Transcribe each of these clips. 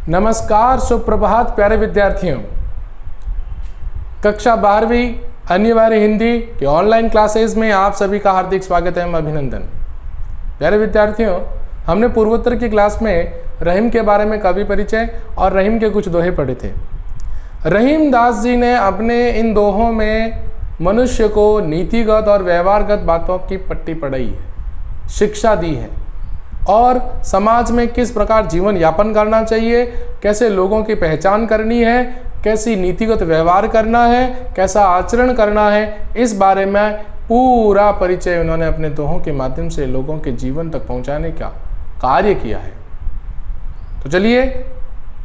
नमस्कार, सुप्रभात प्यारे विद्यार्थियों। कक्षा 12वीं अनिवार्य हिंदी के ऑनलाइन क्लासेस में आप सभी का हार्दिक स्वागत है, अभिनंदन। प्यारे विद्यार्थियों, हमने पूर्वोत्तर की क्लास में रहीम के बारे में कवि परिचय और रहीम के कुछ दोहे पढ़े थे। रहीम दास जी ने अपने इन दोहों में मनुष्य को नीतिगत और व्यवहारगत बातों की पट्टी पढ़ाई है, शिक्षा दी है और समाज में किस प्रकार जीवन यापन करना चाहिए, कैसे लोगों की पहचान करनी है, कैसी नीतिगत व्यवहार करना है, कैसा आचरण करना है, इस बारे में पूरा परिचय उन्होंने अपने दोहों के माध्यम से लोगों के जीवन तक पहुंचाने का कार्य किया है। तो चलिए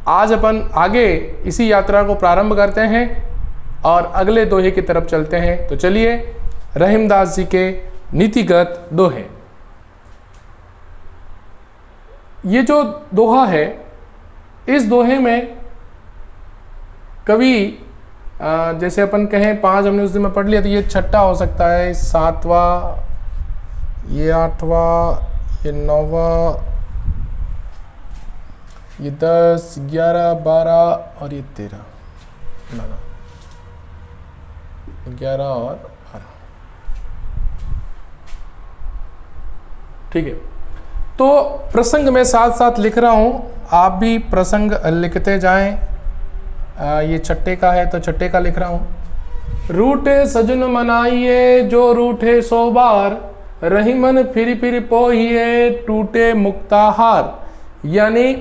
आज अपन आगे इसी यात्रा को प्रारंभ करते हैं और अगले दोहे की तरफ चलते हैं। तो चलिए रहीमदास जी के नीतिगत दोहे। ये जो दोहा है, इस दोहे में कवि जैसे अपन कहें 5 हमने उस दिन में पढ़ लिया, तो ये छठा हो सकता है, 7वां, ये 8वां, ये 9वां, ये 10, 11, 12 और ये 13, 11 और 12। ठीक है, तो प्रसंग में साथ साथ लिख रहा हूं, आप भी प्रसंग लिखते जाएं। ये छठे का है तो छठे का लिख रहा हूं। रूठे सजन मनाइए जो रूठे 100 बार, रहीमन फिर फिर पोहिए टूटे मुक्ताहार। यानी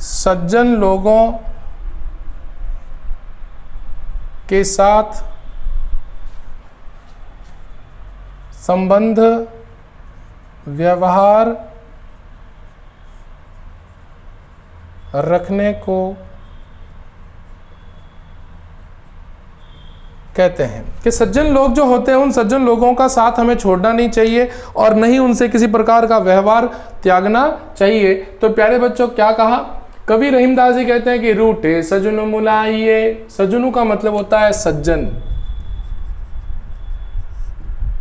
सज्जन लोगों के साथ संबंध, व्यवहार रखने को कहते हैं कि सज्जन लोग जो होते हैं, उन सज्जन लोगों का साथ हमें छोड़ना नहीं चाहिए और नहीं उनसे किसी प्रकार का व्यवहार त्यागना चाहिए। तो प्यारे बच्चों, क्या कहा कवि रहीमदास जी? कहते हैं कि रूठे सजनु मुलाइए। सजनु का मतलब होता है सज्जन,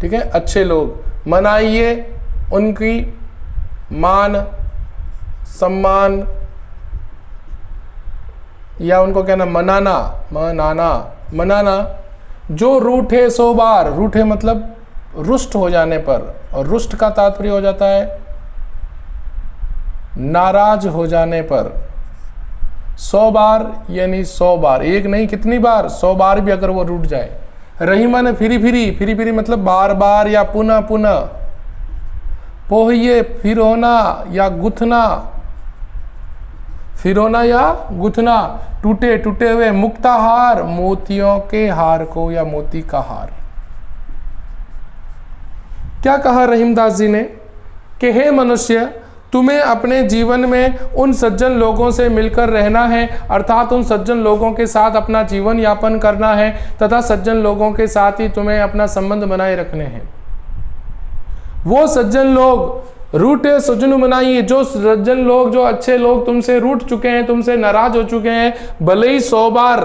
ठीक है, अच्छे लोग। मनाइए, उनकी मान सम्मान, या उनको कहना मनाना, मनाना। जो रूठे 100 बार, रूठे मतलब रुष्ट हो जाने पर, और रुष्ट का तात्पर्य हो जाता है नाराज हो जाने पर। 100 बार यानी 100 बार, एक नहीं कितनी बार, 100 बार भी अगर वो रूठ जाए। रहीमन फिरी फिरी मतलब बार बार या पुनः पुनः। पोहिए फिरोना या गुथना, फिरोना या गुथना। टूटे टूटे हुए मुक्ताहार, मोतियों के हार को या मोती का हार। क्या कहा रहीमदास जी ने कि हे मनुष्य, तुम्हें अपने जीवन में उन सज्जन लोगों से मिलकर रहना है, अर्थात उन सज्जन लोगों के साथ अपना जीवन यापन करना है तथा सज्जन लोगों के साथ ही तुम्हें अपना संबंध बनाए रखने हैं। वो सज्जन लोग रूठे सज्जन बनाइए, जो सज्जन लोग, जो अच्छे लोग तुमसे रूठ चुके हैं, तुमसे नाराज हो चुके हैं, भले ही 100 बार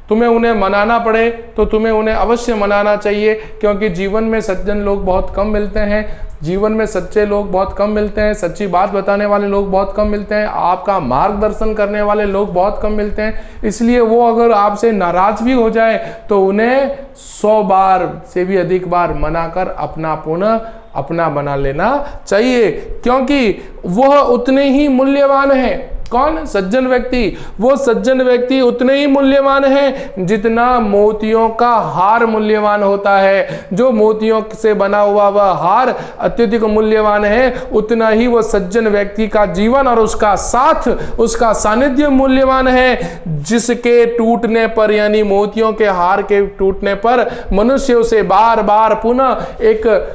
तुम्हें उन्हें मनाना पड़े तो तुम्हें उन्हें अवश्य मनाना चाहिए, क्योंकि जीवन में सज्जन लोग बहुत कम मिलते हैं, जीवन में सच्चे लोग बहुत कम मिलते हैं, सच्ची बात बताने वाले लोग बहुत कम मिलते हैं, आपका मार्गदर्शन करने वाले लोग बहुत कम मिलते हैं। इसलिए वो अगर आपसे नाराज भी हो जाए तो उन्हें 100 बार से भी अधिक बार मनाकर अपना पुनः अपना बना लेना चाहिए, क्योंकि वह उतने ही मूल्यवान है। कौन? सज्जन व्यक्ति। वो सज्जन व्यक्ति उतने ही मूल्यवान है जितना मोतियों का हार मूल्यवान होता है। जो मोतियों से बना हुआ वह हार अत्यधिक मूल्यवान है, उतना ही वो सज्जन व्यक्ति का जीवन और उसका साथ, उसका सानिध्य मूल्यवान है, जिसके टूटने पर, यानी मोतियों के हार के टूटने पर मनुष्य उसे बार बार पुनः एक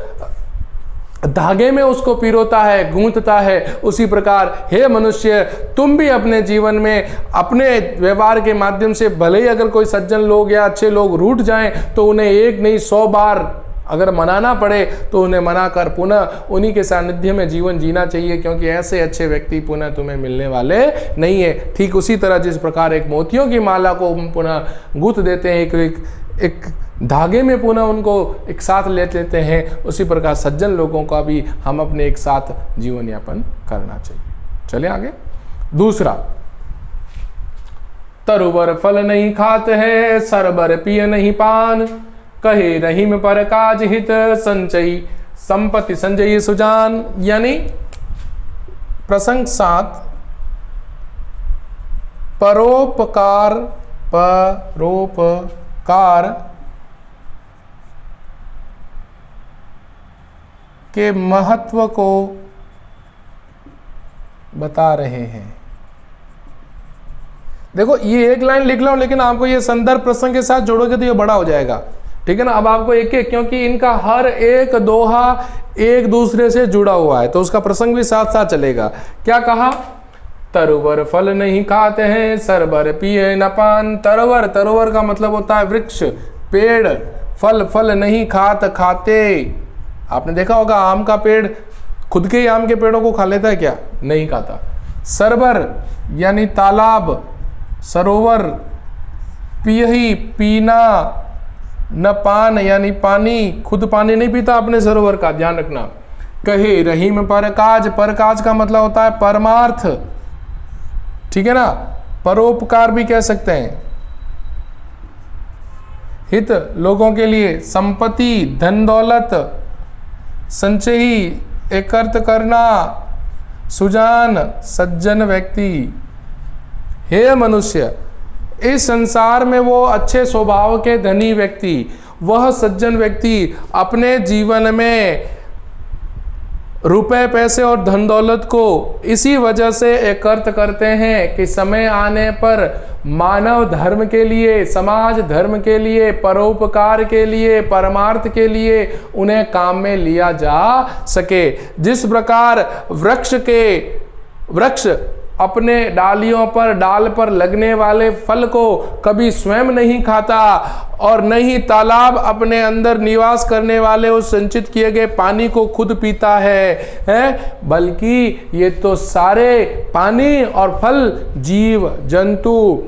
धागे में उसको पिरोता है, गूंथता है। उसी प्रकार हे मनुष्य, तुम भी अपने जीवन में अपने व्यवहार के माध्यम से, भले ही अगर कोई सज्जन लोग या अच्छे लोग रूठ जाएं तो उन्हें एक नहीं 100 बार अगर मनाना पड़े तो उन्हें मनाकर पुनः उन्हीं के सानिध्य में जीवन जीना चाहिए, क्योंकि ऐसे अच्छे व्यक्ति पुनः तुम्हें मिलने वाले नहीं है। ठीक उसी तरह जिस प्रकार एक मोतियों की माला को पुनः गूंथ देते हैं, एक धागे में पुनः उनको एक साथ ले लेते हैं, उसी प्रकार सज्जन लोगों का भी हम अपने एक साथ जीवन यापन करना चाहिए। चलिए आगे। दूसरा, तरुवर फल नहीं खाते हैं, सरबर पिय नहीं पान, कहे रहीम पर काज हित, संचयी संपत्ति संजयी सुजान। यानी प्रसंग 7, परोपकार के महत्व को बता रहे हैं। देखो ये एक लाइन लिख लो, लेकिन आपको ये संदर्भ प्रसंग के साथ जोड़ोगे तो ये बड़ा हो जाएगा, ठीक है ना। अब आपको एक एक, क्योंकि इनका हर एक दोहा एक दूसरे से जुड़ा हुआ है, तो उसका प्रसंग भी साथ साथ चलेगा। क्या कहा? तरुवर फल नहीं खाते हैं, सरबर पिए न पान। तरुवर का मतलब होता है वृक्ष, पेड़। फल नहीं खाते। आपने देखा होगा आम का पेड़ खुद के ही आम के पेड़ों को खा लेता है क्या? नहीं खाता। सरबर यानी तालाब, सरोवर, पियही पीना, न पान यानी पानी, खुद पानी नहीं पीता अपने सरोवर का, ध्यान रखना। कहे रहीम पर काज का मतलब होता है परमार्थ, ठीक है ना। परोपकार भी कह सकते हैं। हित लोगों के लिए, संपत्ति धन दौलत, संचयी एकत्र करना, सुजान सज्जन व्यक्ति। हे मनुष्य, इस संसार में वो अच्छे स्वभाव के धनी व्यक्ति, वह सज्जन व्यक्ति अपने जीवन में रुपए पैसे और धन दौलत को इसी वजह से एकत्र करते हैं कि समय आने पर मानव धर्म के लिए, समाज धर्म के लिए, परोपकार के लिए, परमार्थ के लिए उन्हें काम में लिया जा सके। जिस प्रकार वृक्ष अपने डालियों पर, डाल पर लगने वाले फल को कभी स्वयं नहीं खाता, और न ही तालाब अपने अंदर निवास करने वाले उस संचित किए गए पानी को खुद पीता है, बल्कि ये तो सारे पानी और फल जीव जंतु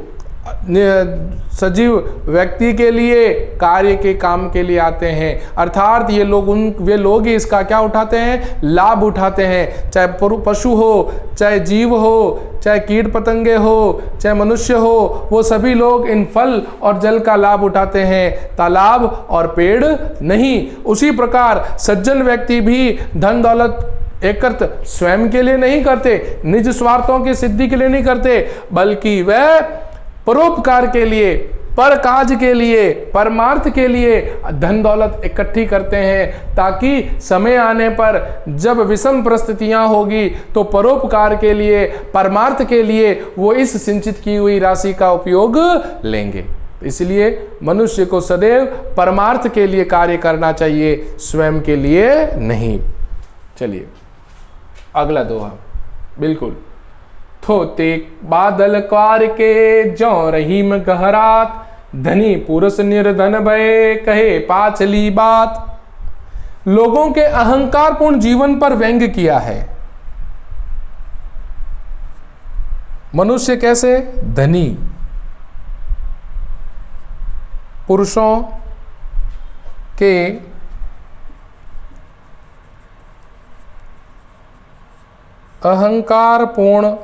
सजीव व्यक्ति के लिए, कार्य के काम के लिए आते हैं। अर्थात वे लोग ही इसका क्या उठाते हैं? लाभ उठाते हैं। चाहे पशु हो, चाहे जीव हो, चाहे कीट पतंगे हो, चाहे मनुष्य हो, वो सभी लोग इन फल और जल का लाभ उठाते हैं, तालाब और पेड़ नहीं। उसी प्रकार सज्जन व्यक्ति भी धन दौलत एकत्र स्वयं के लिए नहीं करते, निज स्वार्थों की सिद्धि के लिए नहीं करते, बल्कि वह परोपकार के लिए, पर काज के लिए, परमार्थ के लिए धन दौलत इकट्ठी करते हैं, ताकि समय आने पर जब विषम परिस्थितियां होगी तो परोपकार के लिए, परमार्थ के लिए वो इस सिंचित की हुई राशि का उपयोग लेंगे। इसलिए मनुष्य को सदैव परमार्थ के लिए कार्य करना चाहिए, स्वयं के लिए नहीं। चलिए अगला दोहा। बिल्कुल। थोते बादल क्वार के, जौ रहीम गहरात, धनी पुरुष निर्धन भय, कहे पाछली बात। लोगों के अहंकारपूर्ण जीवन पर व्यंग्य किया है। मनुष्य कैसे? धनी, पुरुषों के अहंकारपूर्ण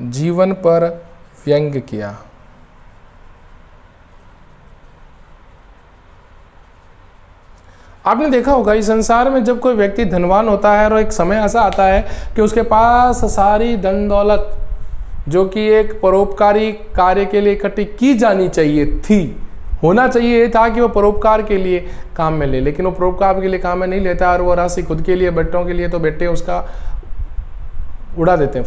जीवन पर व्यंग्य किया। आपने देखा होगा इस संसार में जब कोई व्यक्ति धनवान होता है और एक समय ऐसा आता है कि उसके पास सारी धन दौलत जो कि एक परोपकारी कार्य के लिए इकट्ठी की जानी चाहिए थी, होना चाहिए था कि वो परोपकार के लिए काम में ले, लेकिन वो परोपकार के लिए काम में नहीं लेता और वो राशि खुद के लिए, बेटों के लिए, तो बेटे उसका उड़ा देते हैं,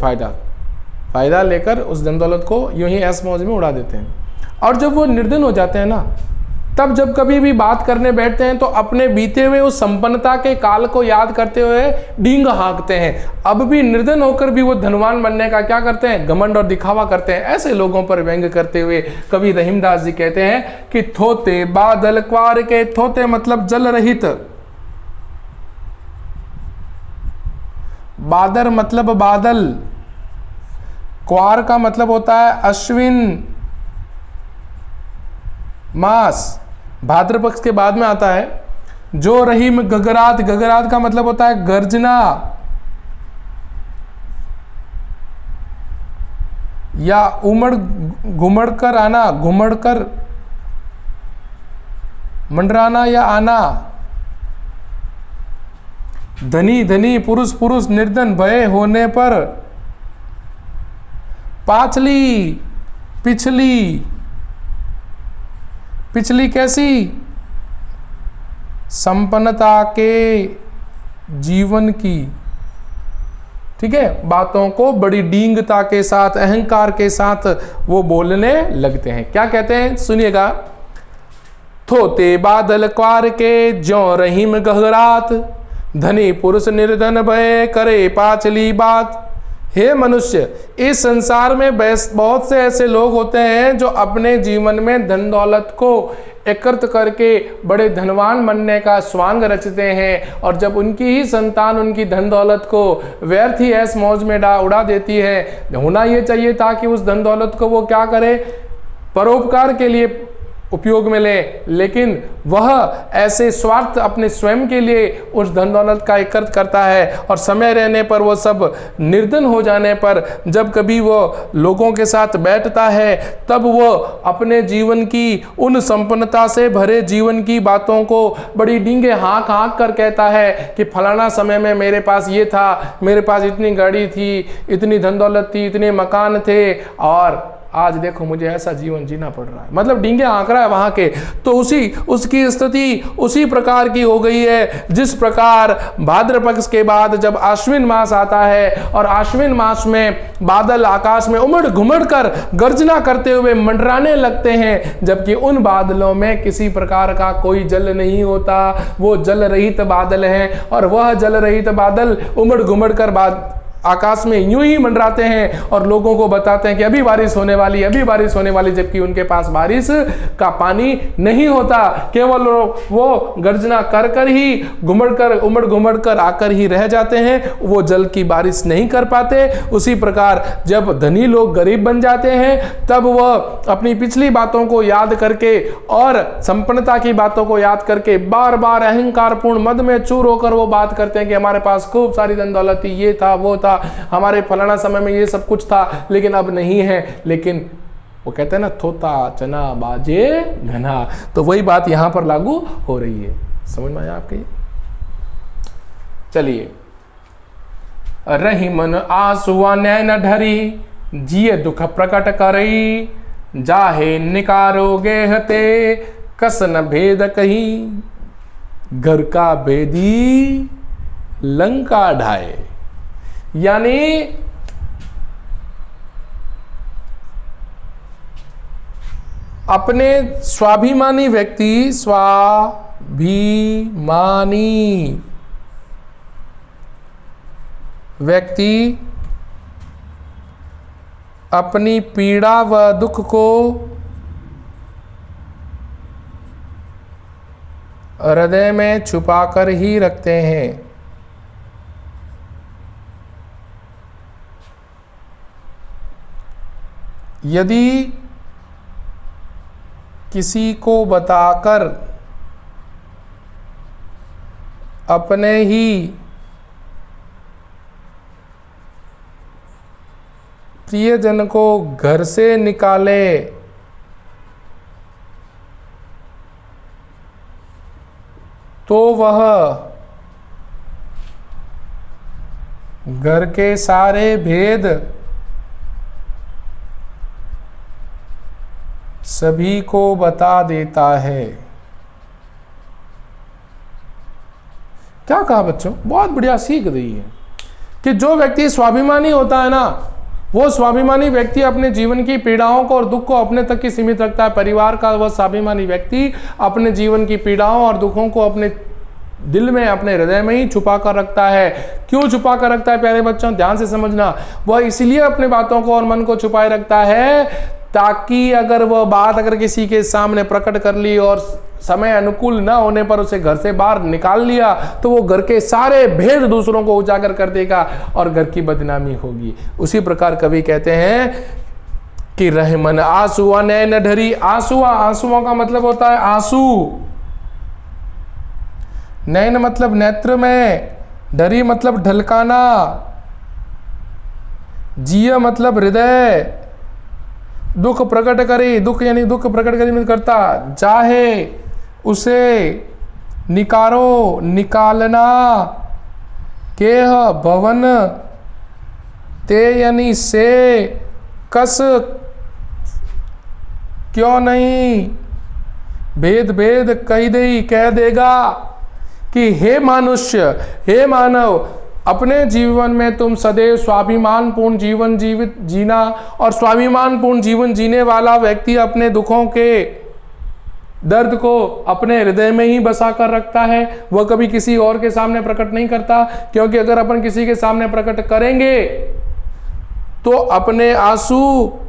फायदा लेकर उस धन दौलत को यूं ही ऐस मौज में उड़ा देते हैं। और जब वो निर्धन हो जाते हैं ना, तब जब कभी भी बात करने बैठते हैं तो अपने बीते हुए उस संपन्नता के काल को याद करते हुए डींग हाँकते हैं। अब भी निर्धन होकर भी वो धनवान बनने का क्या करते हैं? घमंड और दिखावा करते हैं। ऐसे लोगों पर व्यंग्य करते हुए कवि रहीमदास जी कहते हैं कि थोते बादल क्वार के, थोते मतलब जल रहित, बादर मतलब बादल, क्वार का मतलब होता है अश्विन, मास भाद्र पक्ष के बाद में आता है। जो रहीम गगरात, गगरात का मतलब होता है गर्जना या उमड़ घुमड़ कर आना, घुमड़ कर मंडराना या आना। धनी धनी, पुरुष पुरुष, निर्धन भय होने पर। पाछली पिछली, पिछली कैसी? संपन्नता के जीवन की, ठीक है। बातों को बड़ी डींगता के साथ, अहंकार के साथ वो बोलने लगते हैं। क्या कहते हैं सुनिएगा। थोते बादल क्वार के ज्यों रहीम गहरात, धनी पुरुष निर्धन भय करे पाछली बात। हे मनुष्य, इस संसार में बहुत से ऐसे लोग होते हैं जो अपने जीवन में धन दौलत को एकत्र करके बड़े धनवान बनने का स्वांग रचते हैं, और जब उनकी ही संतान उनकी धन दौलत को व्यर्थ ही ऐस मौज में उड़ा देती है। होना ये चाहिए था कि उस धन दौलत को वो क्या करे, परोपकार के लिए उपयोग में ले, लेकिन वह ऐसे स्वार्थ अपने स्वयं के लिए उस धन दौलत का एकत्र करता है, और समय रहने पर वो सब निर्धन हो जाने पर जब कभी वो लोगों के साथ बैठता है तब वो अपने जीवन की उन संपन्नता से भरे जीवन की बातों को बड़ी डींगे हाँक हाँक कर कहता है कि फलाना समय में मेरे पास ये था, मेरे पास इतनी गाड़ी थी, इतनी धन दौलत थी, इतने मकान थे, और आज देखो मुझे ऐसा जीवन जीना पड़ रहा है। मतलब डींगे हाँक रहा है वहां के। तो उसकी स्थिति उसी प्रकार की हो गई है जिस प्रकार भाद्र पक्ष के बाद जब आश्विन मास आता है, और आश्विन मास में बादल आकाश में उमड़ घुमड़ कर गर्जना करते हुए मंडराने लगते हैं, जबकि उन बादलों में किसी प्रकार का कोई जल नहीं होता। वो जल रहित बादल हैं, और वह जल रहित बादल उमड़ घुमड़ कर आकाश में यूं ही मंडराते हैं और लोगों को बताते हैं कि अभी बारिश होने वाली, अभी बारिश होने वाली, जबकि उनके पास बारिश का पानी नहीं होता। केवल वो गर्जना कर कर ही उमड़ घुमड़ कर आकर ही रह जाते हैं, वो जल की बारिश नहीं कर पाते। उसी प्रकार जब धनी लोग गरीब बन जाते हैं तब वह अपनी पिछली बातों को याद करके और संपन्नता की बातों को याद करके बार बार अहंकारपूर्ण मद में चूर होकर वो बात करते हैं कि हमारे पास खूब सारी धन दौलत थी, ये था वो था, हमारे फलाना समय में ये सब कुछ था, लेकिन अब नहीं है। लेकिन वो कहते हैं ना, थोता चना बाजे घना। तो वही बात यहां पर लागू हो रही है। समझ में आया आपके? चलिए। रही मन आंसुआ नैन ढरी, जिए दुख प्रकट करई, जाहे निकारो गेहते कसन भेद कही, घर का भेदी लंका ढाए। यानी अपने स्वाभिमानी व्यक्ति अपनी पीड़ा व दुख को हृदय में छुपाकर ही रखते हैं। यदि किसी को बताकर अपने ही प्रियजन को घर से निकाले तो वह घर के सारे भेद सभी को बता देता है। क्या कहा बच्चों? बहुत बढ़िया सीख रही है कि जो व्यक्ति स्वाभिमानी होता है ना, वो स्वाभिमानी व्यक्ति अपने जीवन की पीड़ाओं को और दुख को अपने तक ही सीमित रखता है। परिवार का वह स्वाभिमानी व्यक्ति अपने जीवन की पीड़ाओं और दुखों को अपने दिल में, अपने हृदय में ही छुपा कर रखता है। क्यों छुपा कर रखता है प्यारे बच्चों? ध्यान से समझना। वह इसलिए अपने बातों को और मन को छुपाए रखता है ताकि अगर वह बात अगर किसी के सामने प्रकट कर ली और समय अनुकूल न होने पर उसे घर से बाहर निकाल लिया तो वो घर के सारे भेद दूसरों को उजागर कर देगा और घर की बदनामी होगी। उसी प्रकार कवि कहते हैं कि रहमन आंसुआ नैन ढरी। आंसुओं का मतलब होता है आंसू, नैन मतलब नेत्र में, ढरी मतलब ढलकाना, जिया मतलब हृदय, दुख प्रकट करे, दुख यानी दुख प्रकट करे में करता, चाहे उसे निकारो निकालना, केह भवन ते यानी से, कस क्यों नहीं, भेद भेद कह दे कह देगा कि हे मनुष्य, हे मानव, अपने जीवन में तुम सदैव स्वाभिमान पूर्ण जीवन जीना, और स्वाभिमान पूर्ण जीवन जीने वाला व्यक्ति अपने दुखों के दर्द को अपने हृदय में ही बसा कर रखता है, वह कभी किसी और के सामने प्रकट नहीं करता। क्योंकि अगर अपन किसी के सामने प्रकट करेंगे तो अपने आंसू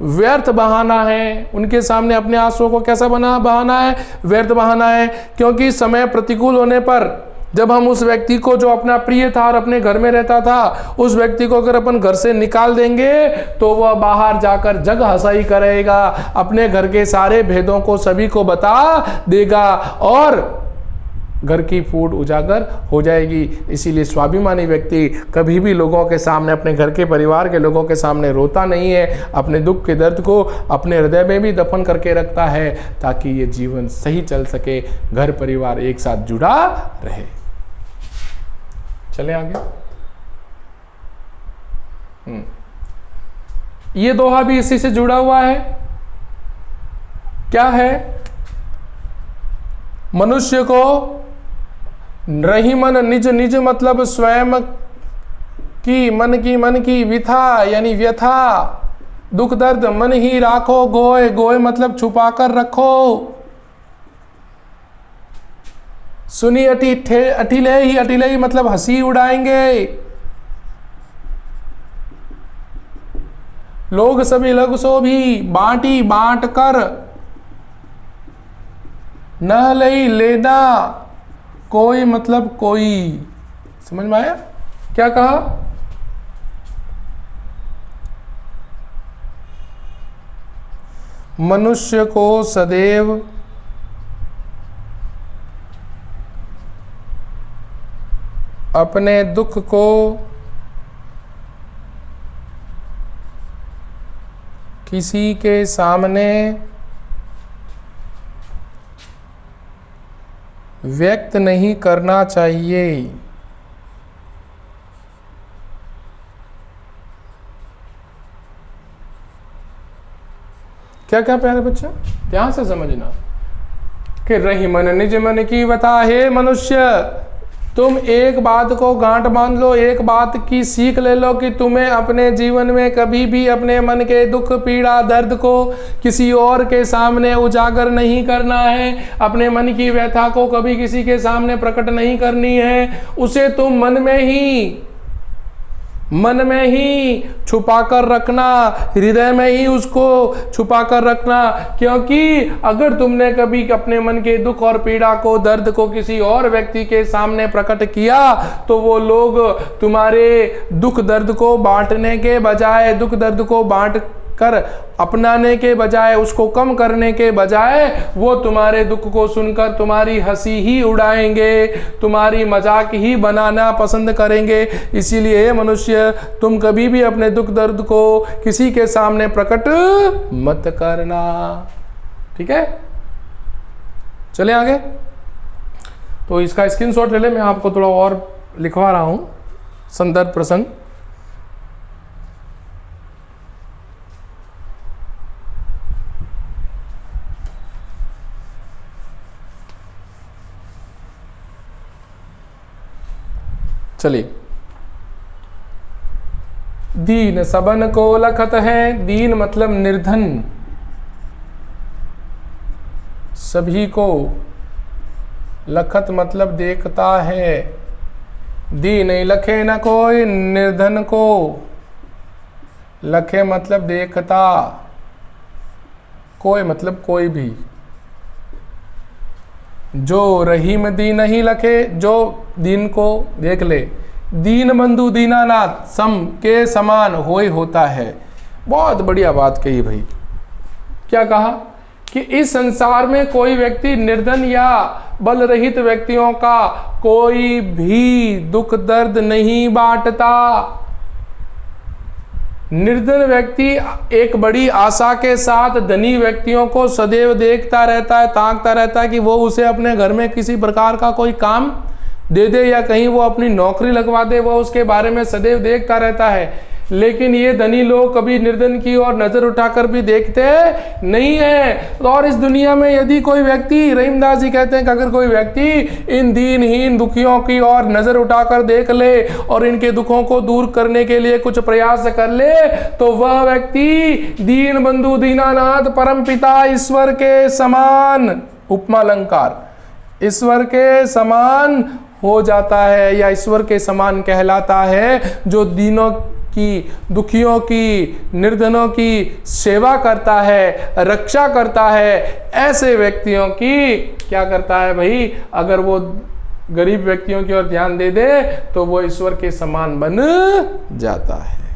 व्यर्थ बहाना है, उनके सामने अपने आंसुओं को कैसा बहाना है, व्यर्थ बहाना है। क्योंकि समय प्रतिकूल होने पर जब हम उस व्यक्ति को, जो अपना प्रिय था और अपने घर में रहता था, उस व्यक्ति को अगर अपन घर से निकाल देंगे तो वह बाहर जाकर जग हंसाई करेगा, अपने घर के सारे भेदों को सभी को बता देगा और घर की फूट उजागर हो जाएगी। इसीलिए स्वाभिमानी व्यक्ति कभी भी लोगों के सामने, अपने घर के परिवार के लोगों के सामने रोता नहीं है, अपने दुख के दर्द को अपने हृदय में भी दफन करके रखता है, ताकि ये जीवन सही चल सके, घर परिवार एक साथ जुड़ा रहे। चले आगे। ये दोहा भी इसी से जुड़ा हुआ है। क्या है? मनुष्य को रहीमन निज निज मतलब स्वयं की मन की विथा यानी व्यथा, दुख दर्द मन ही राखो गोय, गोय मतलब छुपा कर रखो, सुनी अटिले ही मतलब हंसी उड़ाएंगे, लोग सभी लग सो भी बांटी बांट कर, न लई लेना कोई मतलब कोई। समझ में आया क्या कहा? मनुष्य को सदैव अपने दुख को किसी के सामने व्यक्त नहीं करना चाहिए। क्या क्या प्यारे बच्चा, ध्यान से समझना कि रही मन निज मन की बता। हे मनुष्य, तुम एक बात को गांठ बांध लो, एक बात की सीख ले लो कि तुम्हें अपने जीवन में कभी भी अपने मन के दुख पीड़ा दर्द को किसी और के सामने उजागर नहीं करना है, अपने मन की व्यथा को कभी किसी के सामने प्रकट नहीं करनी है, उसे तुम मन में ही छुपा कर रखना, हृदय में ही उसको छुपा कर रखना। क्योंकि अगर तुमने कभी अपने मन के दुख और पीड़ा को, दर्द को किसी और व्यक्ति के सामने प्रकट किया तो वो लोग तुम्हारे दुख दर्द को बांटने के बजाय, दुख दर्द को बांट कर अपनाने के बजाय, उसको कम करने के बजाय, वो तुम्हारे दुख को सुनकर तुम्हारी हंसी ही उड़ाएंगे, तुम्हारी मजाक ही बनाना पसंद करेंगे। इसीलिए मनुष्य, तुम कभी भी अपने दुख दर्द को किसी के सामने प्रकट मत करना। ठीक है, चले आगे। तो इसका स्क्रीनशॉट ले ले, मैं आपको थोड़ा और लिखवा रहा हूं संदर्भ प्रसंग। चलिए, दीन सबन को लखत है। दीन मतलब निर्धन, सभी को। लखत मतलब देखता है। दीन लखे न कोई, निर्धन को लखे मतलब देखता, कोई मतलब कोई भी। जो रहीम दीन ही लखे, जो दीन को देख ले। दीन बंधु दीनानाथ सम के समान होय होता है। बहुत बढ़िया बात कही भाई। क्या कहा कि इस संसार में कोई व्यक्ति निर्धन या बल रहित व्यक्तियों का कोई भी दुख दर्द नहीं बांटता। निर्धन व्यक्ति एक बड़ी आशा के साथ धनी व्यक्तियों को सदैव देखता रहता है, ताकता रहता है कि वो उसे अपने घर में किसी प्रकार का कोई काम दे दे या कहीं वो अपनी नौकरी लगवा दे, वो उसके बारे में सदैव देखता रहता है। लेकिन ये धनी लोग कभी निर्धन की ओर नजर उठाकर भी देखते नहीं है। और इस दुनिया में यदि कोई व्यक्ति, रहीमदास जी कहते हैं कि अगर कोई व्यक्ति इन दीनहीन दुखियों की ओर नजर उठाकर देख ले और इनके दुखों को दूर करने के लिए कुछ प्रयास कर ले, तो वह व्यक्ति दीन बंधु दीनानाथ परम पिता ईश्वर के समान, उपमा अलंकार, ईश्वर के समान हो जाता है या ईश्वर के समान कहलाता है, जो दीनों की, दुखियों की, निर्धनों की सेवा करता है, रक्षा करता है। ऐसे व्यक्तियों की क्या करता है भाई, अगर वो गरीब व्यक्तियों की ओर ध्यान दे दे तो वो ईश्वर के समान बन जाता है।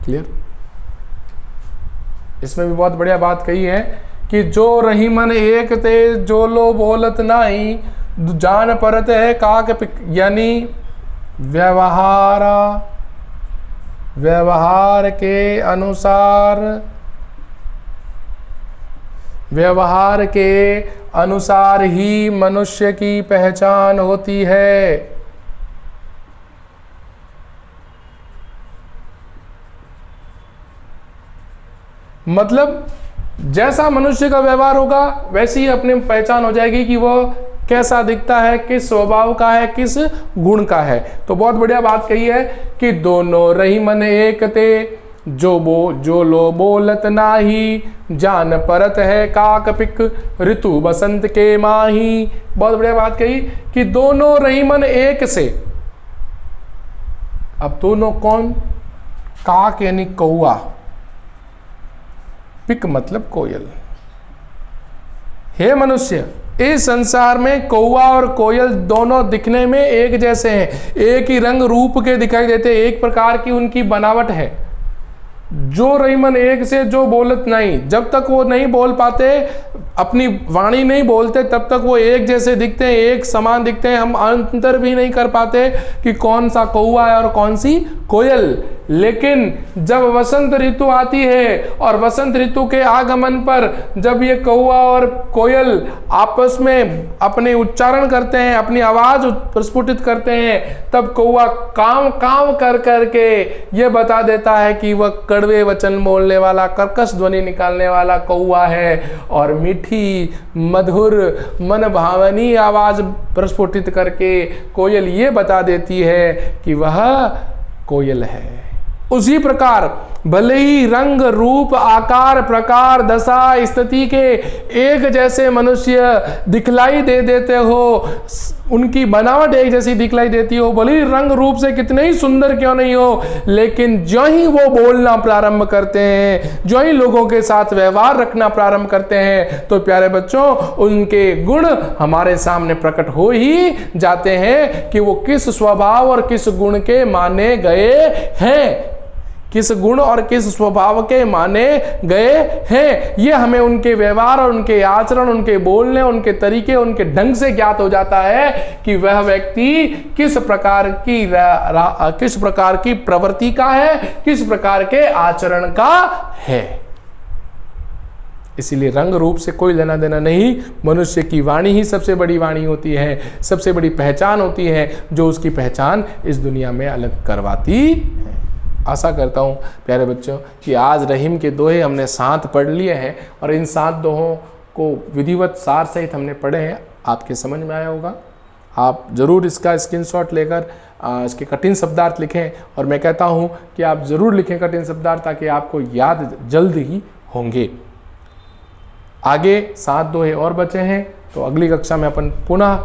क्लियर? इसमें भी बहुत बढ़िया बात कही है कि जो रही मन एक ते जो लो बोलत नाही, जान परत है काक पिक, यानी व्यवहार के अनुसार ही मनुष्य की पहचान होती है। मतलब जैसा मनुष्य का व्यवहार होगा वैसी ही अपनी पहचान हो जाएगी कि वो कैसा दिखता है, किस स्वभाव का है, किस गुण का है। तो बहुत बढ़िया बात कही है कि दोनों रही मन एक ते जो लो बोलत नाही, जान परत है काक पिक ऋतु बसंत के माही। बहुत बढ़िया बात कही कि दोनों रही मन एक से। अब दोनों कौन? काक यानी कौआ, पिक मतलब कोयल। हे मनुष्य, इस संसार में कौआ और कोयल दोनों दिखने में एक जैसे हैं, एक ही रंग रूप के दिखाई देते, एक प्रकार की उनकी बनावट है। जो रही मन एक से जो बोलत नहीं, जब तक वो नहीं बोल पाते, अपनी वाणी नहीं बोलते, तब तक वो एक जैसे दिखते हैं, एक समान दिखते हैं। हम अंतर भी नहीं कर पाते कि कौन सा कौआ है और कौन सी कोयल। लेकिन जब वसंत ऋतु आती है और वसंत ऋतु के आगमन पर जब ये कौआ और कोयल आपस में अपने उच्चारण करते हैं, अपनी आवाज प्रस्फुटित करते हैं, तब कौआ काव काव कर करके ये बता देता है कि वह कड़वे वचन बोलने वाला, कर्कश ध्वनि निकालने वाला कौआ है, और मीठी मधुर मन भावनी आवाज प्रस्फुटित करके कोयल ये बता देती है कि वह कोयल है। उसी प्रकार भले ही रंग रूप आकार प्रकार दशा स्थिति के एक जैसे मनुष्य दिखलाई दे देते हो, उनकी बनावट एक जैसी दिखलाई देती हो, भले ही रंग रूप से कितने ही सुंदर क्यों नहीं हो, लेकिन जो ही वो बोलना प्रारंभ करते हैं, जो ही लोगों के साथ व्यवहार रखना प्रारंभ करते हैं, तो प्यारे बच्चों उनके गुण हमारे सामने प्रकट हो ही जाते हैं कि वो किस स्वभाव और किस गुण के माने गए हैं, किस गुण और किस स्वभाव के माने गए हैं। ये हमें उनके व्यवहार और उनके आचरण, उनके बोलने, उनके तरीके, उनके ढंग से ज्ञात हो जाता है कि वह व्यक्ति किस प्रकार की प्रवृत्ति का है, किस प्रकार के आचरण का है। इसीलिए रंग रूप से कोई लेना देना नहीं, मनुष्य की वाणी ही सबसे बड़ी वाणी होती है, सबसे बड़ी पहचान होती है, जो उसकी पहचान इस दुनिया में अलग करवाती है। आशा करता हूँ प्यारे बच्चों कि आज रहीम के दोहे हमने 7 पढ़ लिए हैं और इन 7 दोहों को विधिवत सार सहित हमने पढ़े हैं, आपके समझ में आया होगा। आप ज़रूर इसका स्क्रीनशॉट लेकर इसके कठिन शब्दार्थ लिखें, और मैं कहता हूँ कि आप ज़रूर लिखें कठिन शब्दार्थ, ताकि आपको याद जल्द ही होंगे। आगे 7 दोहे और बचे हैं, तो अगली कक्षा में अपन पुनः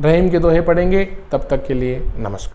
रहीम के दोहे पढ़ेंगे। तब तक के लिए नमस्कार।